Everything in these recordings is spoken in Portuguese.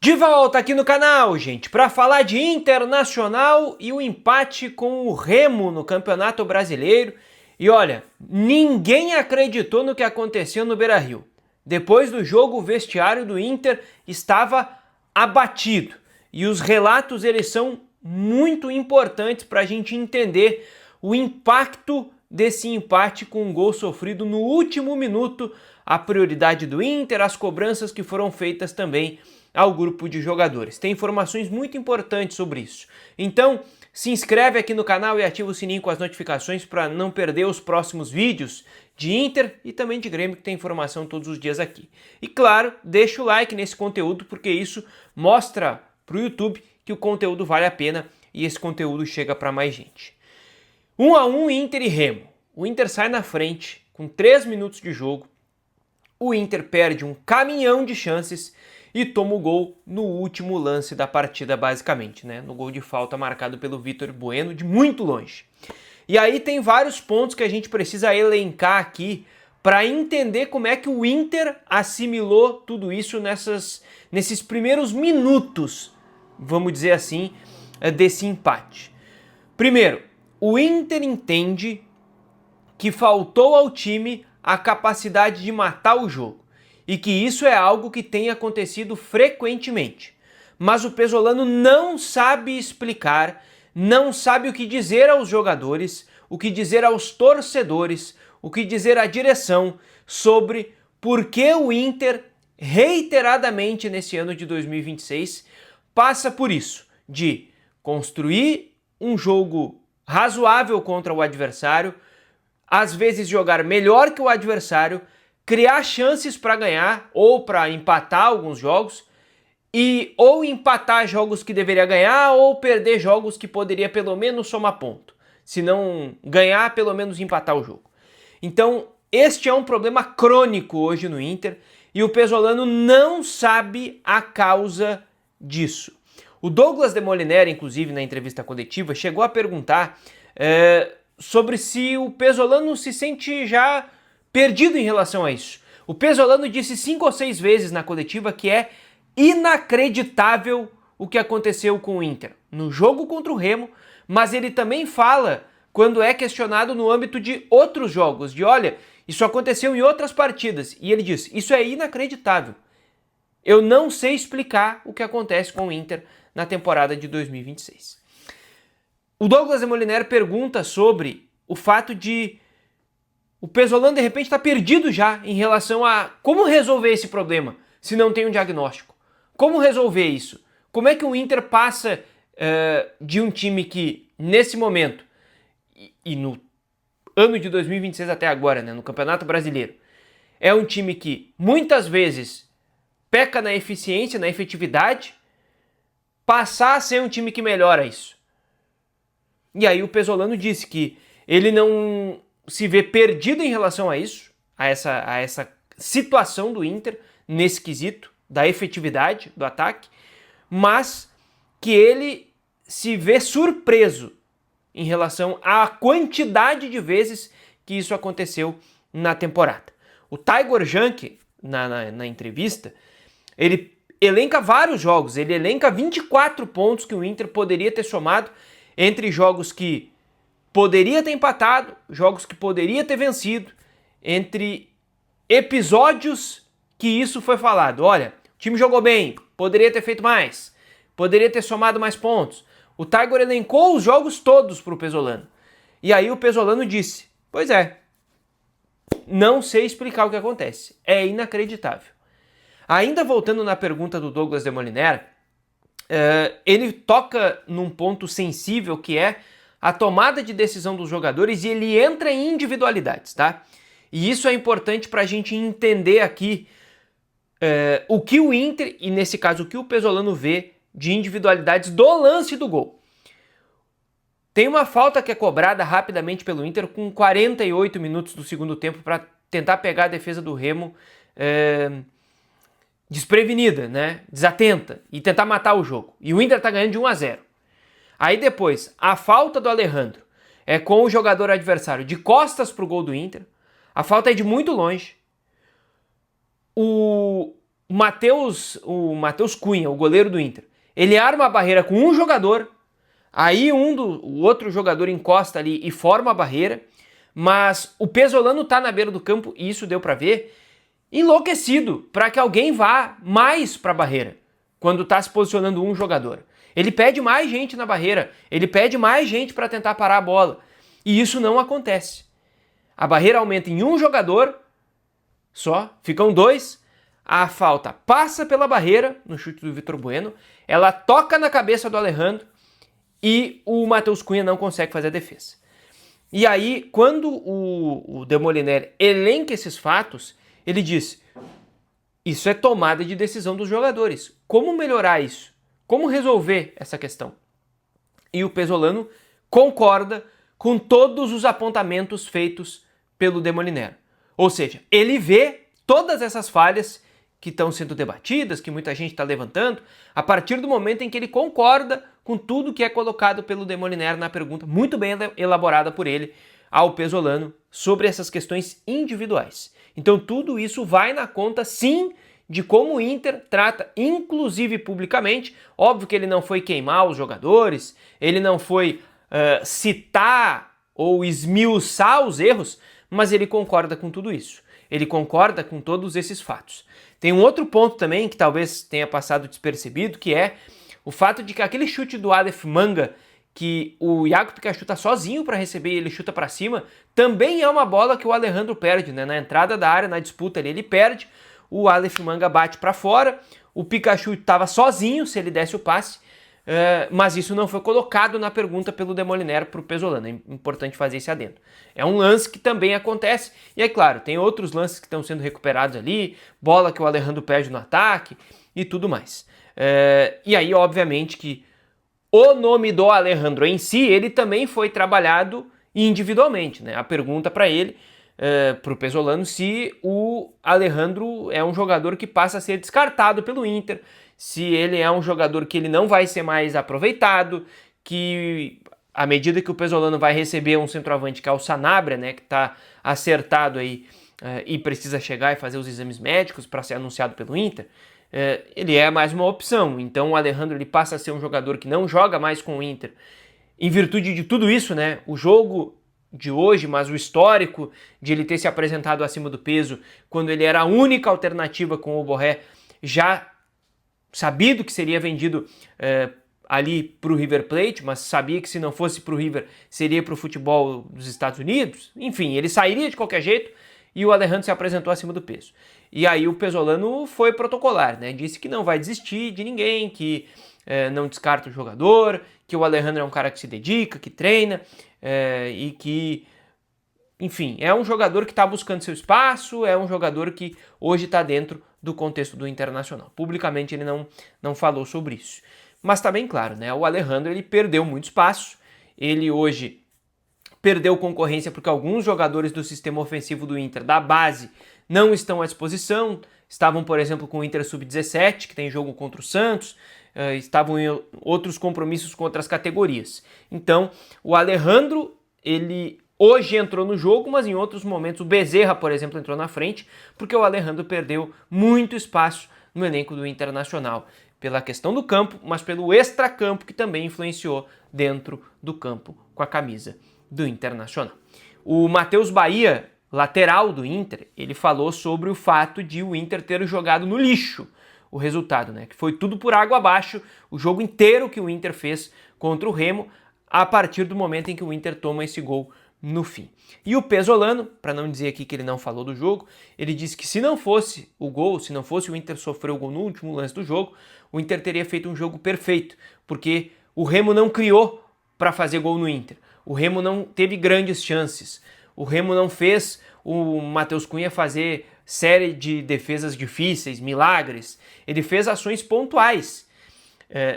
De volta aqui no canal, gente, para falar de Internacional e o empate com o Remo no Campeonato Brasileiro. E olha, ninguém acreditou no que aconteceu no Beira-Rio. Depois do jogo, o vestiário do Inter estava abatido. E os relatos, eles são muito importantes para a gente entender o impacto desse empate com um gol sofrido no último minuto, a prioridade do Inter, as cobranças que foram feitas também ao grupo de jogadores. Tem informações muito importantes sobre isso. Então, se inscreve aqui no canal e ativa o sininho com as notificações para não perder os próximos vídeos de Inter e também de Grêmio, que tem informação todos os dias aqui. E claro, deixa o like nesse conteúdo, porque isso mostra para o YouTube que o conteúdo vale a pena e esse conteúdo chega para mais gente. 1 a 1 Inter e Remo. O Inter sai na frente com 3 minutos de jogo. O Inter perde um caminhão de chances e toma o gol no último lance da partida, basicamente, né? No gol de falta marcado pelo Vitor Bueno, de muito longe. E aí tem vários pontos que a gente precisa elencar aqui para entender como é que o Inter assimilou tudo isso nesses primeiros minutos, vamos dizer assim, desse empate. Primeiro, o Inter entende que faltou ao time a capacidade de matar o jogo. E que isso é algo que tem acontecido frequentemente. Mas o Pesolano não sabe explicar, não sabe o que dizer aos jogadores, o que dizer aos torcedores, o que dizer à direção sobre por que o Inter, reiteradamente nesse ano de 2026, passa por isso, de construir um jogo razoável contra o adversário, às vezes jogar melhor que o adversário, criar chances para ganhar ou para empatar alguns jogos, ou empatar jogos que deveria ganhar ou perder jogos que poderia pelo menos somar ponto. Se não ganhar, pelo menos empatar o jogo. Então, este é um problema crônico hoje no Inter e o Pesolano não sabe a causa disso. O Douglas Demoliner, inclusive, na entrevista coletiva, chegou a perguntar sobre se o Pesolano se sente já perdido em relação a isso. O Pesolano disse 5 ou 6 vezes na coletiva que é inacreditável o que aconteceu com o Inter no jogo contra o Remo, mas ele também fala quando é questionado no âmbito de outros jogos, de olha, isso aconteceu em outras partidas, e ele diz, isso é inacreditável. Eu não sei explicar o que acontece com o Inter na temporada de 2026. O Douglas Demoliner pergunta sobre o fato de o Pesolano, de repente, está perdido já em relação a como resolver esse problema, se não tem um diagnóstico. Como resolver isso? Como é que o Inter passa de um time que, nesse momento, e no ano de 2026 até agora, né, no Campeonato Brasileiro, é um time que, muitas vezes, peca na eficiência, na efetividade, passar a ser um time que melhora isso. E aí o Pesolano disse que ele não se vê perdido em relação a isso, a essa situação do Inter, nesse quesito da efetividade do ataque, mas que ele se vê surpreso em relação à quantidade de vezes que isso aconteceu na temporada. O Taigor Jank, na entrevista, ele elenca vários jogos, ele elenca 24 pontos que o Inter poderia ter somado entre jogos que poderia ter empatado, jogos que poderia ter vencido, entre episódios que isso foi falado. Olha, o time jogou bem, poderia ter feito mais, poderia ter somado mais pontos. O Taigor elencou os jogos todos para o Pesolano. E aí o Pesolano disse, pois é, não sei explicar o que acontece, é inacreditável. Ainda voltando na pergunta do Douglas Demoliner, ele toca num ponto sensível que é a tomada de decisão dos jogadores e ele entra em individualidades, tá? E isso é importante para a gente entender aqui o que o Inter, e nesse caso o que o Pesolano vê de individualidades do lance do gol. Tem uma falta que é cobrada rapidamente pelo Inter com 48 minutos do segundo tempo para tentar pegar a defesa do Remo desprevenida, né? Desatenta, e tentar matar o jogo. E o Inter tá ganhando de 1 a 0. Aí depois, a falta do Alejandro é com o jogador adversário de costas pro gol do Inter. A falta é de muito longe. O o Matheus Cunha, o goleiro do Inter, ele arma a barreira com um jogador, aí o outro jogador encosta ali e forma a barreira, mas o Pesolano tá na beira do campo, e isso deu para ver, enlouquecido para que alguém vá mais para a barreira quando tá se posicionando um jogador. Ele pede mais gente na barreira, ele pede mais gente para tentar parar a bola, e isso não acontece. A barreira aumenta em um jogador só, ficam dois, a falta passa pela barreira no chute do Vitor Bueno, ela toca na cabeça do Alejandro e o Matheus Cunha não consegue fazer a defesa. E aí, quando o Demoliner elenca esses fatos, ele diz: isso é tomada de decisão dos jogadores. Como melhorar isso? Como resolver essa questão? E o Pesolano concorda com todos os apontamentos feitos pelo Demoliner. Ou seja, ele vê todas essas falhas que estão sendo debatidas, que muita gente está levantando, a partir do momento em que ele concorda com tudo que é colocado pelo Demoliner na pergunta, muito bem elaborada por ele, ao Pesolano, sobre essas questões individuais. Então tudo isso vai na conta, sim, de como o Inter trata, inclusive publicamente. Óbvio que ele não foi queimar os jogadores, ele não foi citar ou esmiuçar os erros, mas ele concorda com tudo isso. Ele concorda com todos esses fatos. Tem um outro ponto também que talvez tenha passado despercebido, que é o fato de que aquele chute do Aleph Manga, que o Iago Pikachu tá sozinho para receber e ele chuta para cima, também é uma bola que o Alejandro perde, né? Na entrada da área, na disputa ali, ele perde, o Aleph Manga bate para fora, o Pikachu estava sozinho se ele desse o passe, mas isso não foi colocado na pergunta pelo Demoliner para o Pesolano. É importante fazer esse adendo. É um lance que também acontece, e é claro, tem outros lances que estão sendo recuperados ali, bola que o Alejandro perde no ataque e tudo mais. E aí, obviamente, que o nome do Alejandro em si, ele também foi trabalhado individualmente, né? A pergunta para ele, para o Pesolano, se o Alejandro é um jogador que passa a ser descartado pelo Inter, se ele é um jogador que ele não vai ser mais aproveitado, que à medida que o Pesolano vai receber um centroavante que é o Sanabria, né, que está acertado aí e precisa chegar e fazer os exames médicos para ser anunciado pelo Inter, ele é mais uma opção. Então o Alejandro ele passa a ser um jogador que não joga mais com o Inter. Em virtude de tudo isso, né, o jogo de hoje, mas o histórico de ele ter se apresentado acima do peso quando ele era a única alternativa com o Borré, já sabido que seria vendido ali para o River Plate, mas sabia que se não fosse para o River, seria para o futebol dos Estados Unidos. Enfim, ele sairia de qualquer jeito e o Alejandro se apresentou acima do peso. E aí o Pesolano foi protocolar, né? Disse que não vai desistir de ninguém, que não descarta o jogador, que o Alejandro é um cara que se dedica, que treina e que, enfim, é um jogador que está buscando seu espaço, é um jogador que hoje está dentro do contexto do Internacional. Publicamente ele não falou sobre isso. Mas está bem claro, né? O Alejandro ele perdeu muito espaço, ele hoje perdeu concorrência porque alguns jogadores do sistema ofensivo do Inter, da base, não estão à disposição. Estavam, por exemplo, com o Inter Sub-17, que tem jogo contra o Santos, estavam em outros compromissos com outras categorias. Então, o Alejandro, ele hoje entrou no jogo, mas em outros momentos o Bezerra, por exemplo, entrou na frente, porque o Alejandro perdeu muito espaço no elenco do Internacional, pela questão do campo, mas pelo extracampo que também influenciou dentro do campo com a camisa do Internacional. O Matheus Bahia, lateral do Inter, ele falou sobre o fato de o Inter ter jogado no lixo o resultado, né? Que foi tudo por água abaixo, o jogo inteiro que o Inter fez contra o Remo, a partir do momento em que o Inter toma esse gol no fim. E o Pesolano, para não dizer aqui que ele não falou do jogo, ele disse que se não fosse o gol, se não fosse o Inter sofrer o gol no último lance do jogo, o Inter teria feito um jogo perfeito, porque o Remo não criou para fazer gol no Inter. O Remo não teve grandes chances. O Remo não fez o Matheus Cunha fazer série de defesas difíceis, milagres. Ele fez ações pontuais.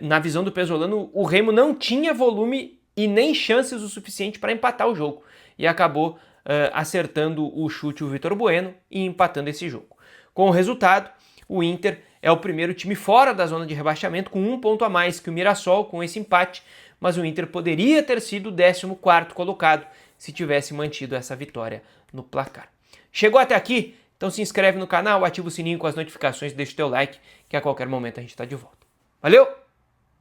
Na visão do Pesolano, o Remo não tinha volume e nem chances o suficiente para empatar o jogo. E acabou acertando o chute o Vitor Bueno e empatando esse jogo. Com o resultado, o Inter é o primeiro time fora da zona de rebaixamento, com 1 ponto a mais que o Mirassol com esse empate, mas o Inter poderia ter sido o 14º colocado se tivesse mantido essa vitória no placar. Chegou até aqui? Então se inscreve no canal, ativa o sininho com as notificações, deixa o teu like, que a qualquer momento a gente está de volta. Valeu!